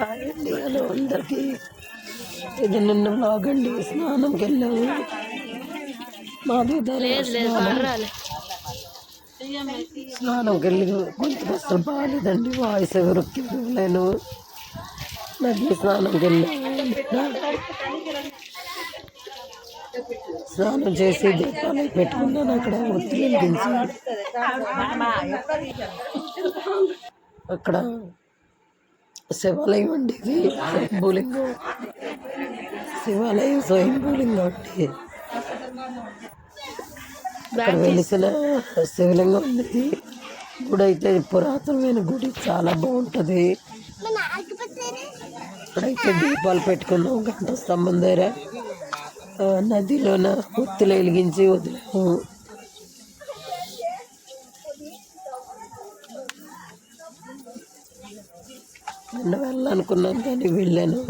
Hi అండి, hello అందరికీ. ఇది నిన్న వ్లాగ్ అండి. స్నానంకి వెళ్ళాము. మాది స్నానంకి వెళ్ళి కొంచెం అసలు బాగాలేదండి. వాయిస్ ఎవరికి ఇవ్వలేను. నది స్నానంకి వెళ్ళాము. స్నానం చేసి దీపాలు పెట్టుకున్నాను. అక్కడ ఒత్తిడి వెలిగించి అక్కడ శివాలయం అండి. ఇది స్వయంభూలింగం. శివాలయం స్వయంభూలింగం అండి. అక్కడ వెలిసిన శివలింగం ఉంది. గుడి అయితే పురాతనమైన గుడి, చాలా బాగుంటుంది. అక్కడైతే దీపాలు పెట్టుకున్నాం. గంట స్తంభం దగ్గర నదిలోన ఒత్తులు వెలిగించి వదిలాము. నిన్న వెళ్ళాలనుకున్నాను కానీ వెళ్ళాను.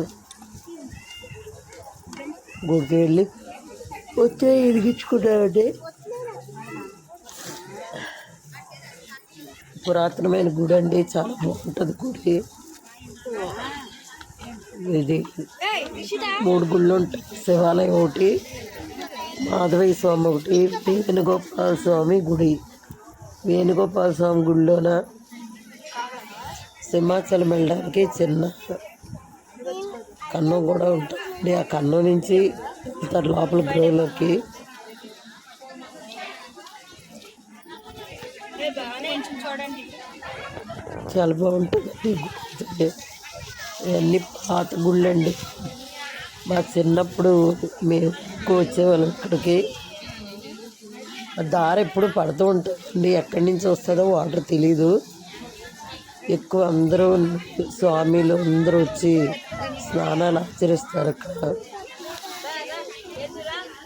గుడికి వెళ్ళి వచ్చే ఎదిగించుకున్నానండి. పురాతనమైన గుడి అండి, చాలా బాగుంటుంది గుడి. ఇది 3 గుళ్ళు ఉంటాయి. శివాలయం ఒకటి, మాధవయ్య స్వామి ఒకటి, వేణుగోపాల స్వామి గుడి. వేణుగోపాల స్వామి గుడిలోన సింహాచలం వెళ్ళడానికి చిన్న కన్నం కూడా ఉంటుంది. ఆ కన్నం నుంచి వెళ్తారు లోపల గృహలోకి. చాలా బాగుంటుంది. ఇవన్నీ పాత గుళ్ళండి. మా చిన్నప్పుడు మేము ఎక్కువ వచ్చేవాళ్ళం ఇక్కడికి. దారి ఎప్పుడు పడుతూ ఉంటుందండి. ఎక్కడి నుంచి వస్తుందో వాటర్ తెలీదు. ఎక్కువ అందరూ స్వామిలు అందరూ వచ్చి స్నానాలు ఆచరిస్తారు. అక్కడ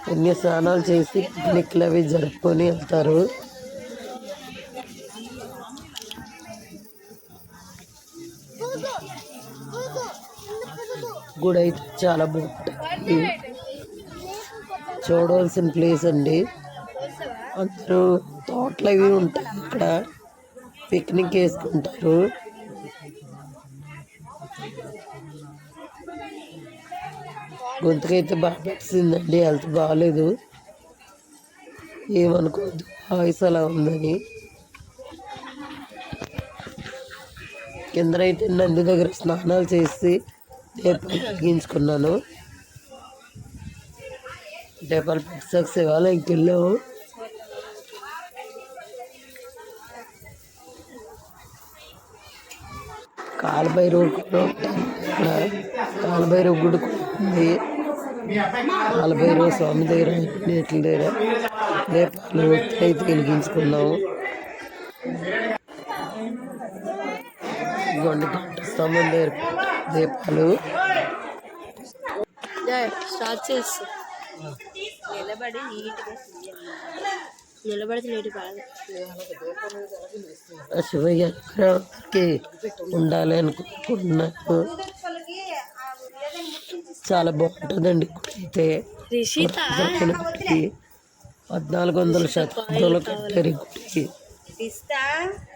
పుణ్య స్నానాలు చేసి పిక్నిక్లు అవి జరుపుకొని వెళ్తారు. గుడి అయితే చాలా బాగుంటుంది. చూడవలసిన ప్లేస్ అండి. అందరూ తోటలు అవి ఉంటాయి. అక్కడ పిక్నిక్ వేసుకుంటారు. గొంతుకైతే బాగా పెట్టిందండి. హెల్త్ బాగాలేదు, ఏమనుకోవద్దు. వాయిస్ అలా ఉందని. కిందనైతే నంది దగ్గర స్నానాలు చేసి దీపాలు వెలిగించుకున్నాను. దీపాలు పెట్టాక శివాలయంకి వెళ్ళాము. కాలభైరవ కూడా ఉంటాయి. ఇక్కడ కాలభైరవ గుడి ఉంది. కాలభైరవ స్వామి దగ్గర నీటిల దగ్గర దీపాలు అయితే వెలిగించుకున్నాము. గంట స్తంభం దగ్గర దీపాలు స్టార్ట్ చేసి నిలబడితే నీటి కాదు. శివయ్య ఉండాలి అనుకుంటున్నాను. చాలా బాగుంటుందండి గుడి అయితే. 1400 శతాబ్దంలో కట్టారు ఈ గుడికి.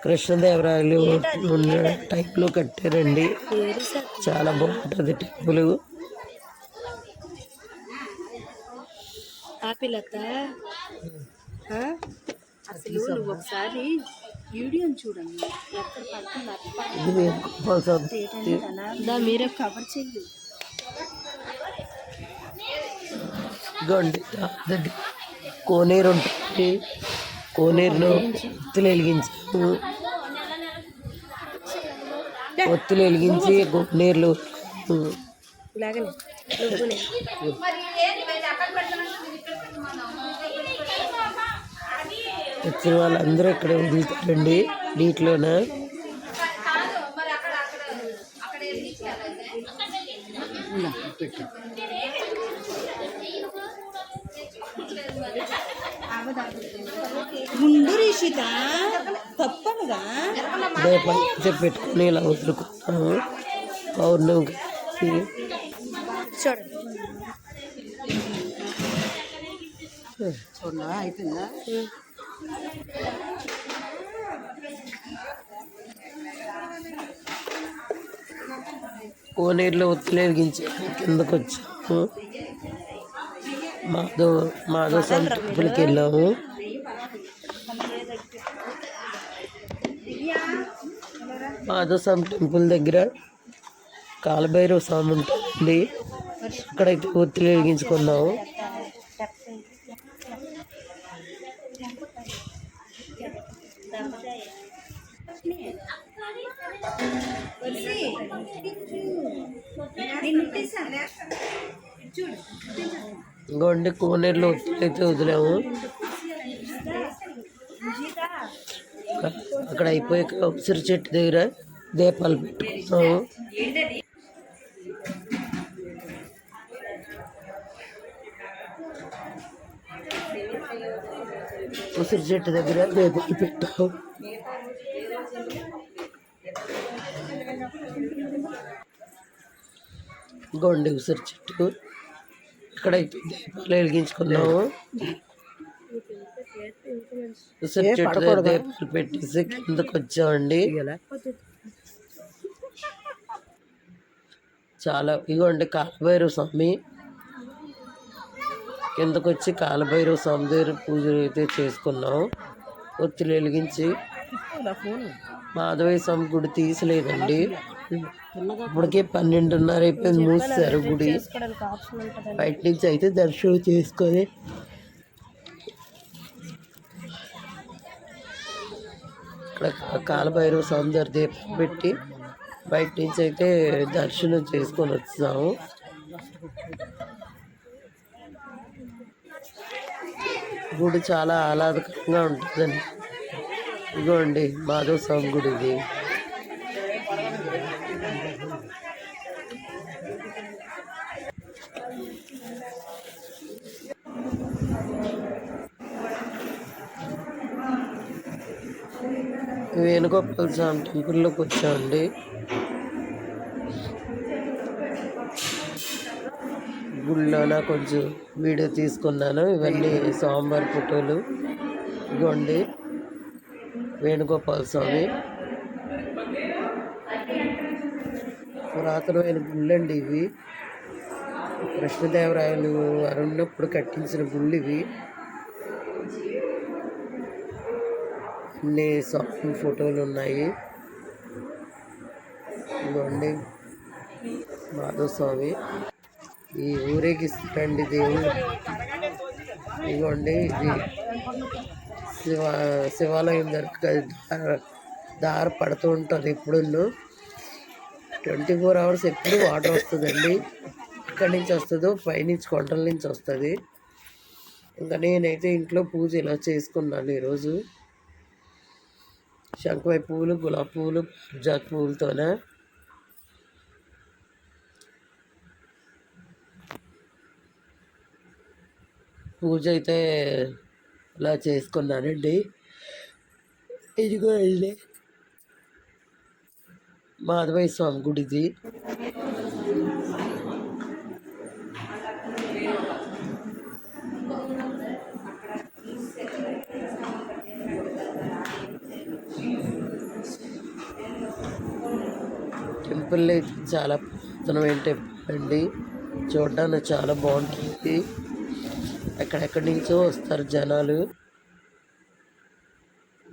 కృష్ణదేవరాయలు ఉన్న టైప్లో కట్టారండి. చాలా బాగుంటుంది టెంపుల్. అసలు నువ్వు ఒకసారి వీడియోని చూడండి. మీరే కవర్ చెయ్యి. కోనేరు ఉంటుంది. కోనేరులో ఒత్తులు వెలిగించాము. ఒత్తులు వెలిగించి కోనేరులో వచ్చిన వాళ్ళందరూ ఇక్కడ వదులుతారండి నీటిలోన. దీపాలు పెట్టుకుని ఇలా వదులుకుంటాము. పౌర్ణమికి చూడ అయిపోయిందా? కోనేరులో ఒత్తులు వెలిగించి కిందకు వచ్చాము. మాధవ స్వామి టెంపుల్కి వెళ్ళాము. మాధవ స్వామి టెంపుల్ దగ్గర కాలభైరవ స్వామి ఉంటుంది. అక్కడైతే ఒత్తులు వెలిగించుకున్నాము. ఇంకోండి కోనేరులో ఒత్తులు అయితే వదిలాము. అక్కడ అయిపోయాక ఉసిరి చెట్టు దగ్గర దీపాలు పెట్టుకున్నాము. ఉసిరి చెట్టు దగ్గర దీపాలు పెట్టాము. గొండి ఉసిరి చెట్టు ఇక్కడైతే దీపాలు వెలిగించుకున్నాము. ఉసిరి చెట్టు దగ్గర దీపాలు పెట్టేసి కిందకు వచ్చామండి. చాలా ఇగోండి కాలభైరవ స్వామి. కిందకు వచ్చి కాలభైరవ స్వామి దగ్గర పూజలు అయితే చేసుకున్నాం. ఒత్తులు వెలిగించి మాధవయ్య స్వామి గుడి తీసలేదండి. ఇప్పటికే 12:30 అయిపోయింది, మూసారు గుడి. బయట నుంచి అయితే దర్శనం చేసుకొని ఇక్కడ కాలభైరవ స్వామి దగ్గర దీపం పెట్టి బయట నుంచి అయితే దర్శనం చేసుకొని వచ్చాము. గుడి చాలా ఆహ్లాదకరంగా ఉంటుందండి. ఇదిగోండి మాధవ స్వామి గుడి ఇది. వేణుగోపాల స్వామి టెంపుల్లోకి వచ్చామండి. గుళ్ళోన కొంచెం వీడియో తీసుకున్నాను. ఇవన్నీ స్వామివారి ఫోటోలు. ఇదిగోండి వేణుగోపాల స్వామి. పురాతనమైన గుళ్ళు అండి ఇవి. కృష్ణదేవరాయలు ఉన్నప్పుడు కట్టించిన గుళ్ళు ఇవి. అన్ని స్వామి ఫోటోలు ఉన్నాయి. ఇదిగోండి మాధవ స్వామి. ఈ ఊరేగిస్తారండి దేవుళ్ళు. ఇదిగోండి ఇది శివాలయం దగ్గర దార పడుతూ ఉంటుంది. ఎప్పుడు 24 hours ఎప్పుడు వాటర్ వస్తుందండి. ఎక్కడి నుంచి వస్తుందో పైనుంచి కొండల నుంచి వస్తుంది. ఇంకా నేనైతే ఇంట్లో పూజ ఇలా చేసుకున్నాను ఈరోజు. శంకువై పువ్వులు, గులాబీ పువ్వులు, జాతి పువ్వులతోనే. పూజ అయితే ఇలా చేసుకున్నానండి. ఇదిగో వెళ్ళి మాధవయ్య స్వామి గుడిది. టెంపుల్ అయితే చాలా పురాతనమైన టెంపుల్ అండి. చూడడానికి చాలా బాగుంటుంది. ఎక్కడెక్కడి నుంచో వస్తారు జనాలు.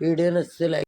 వీడియో నచ్చితే లైక్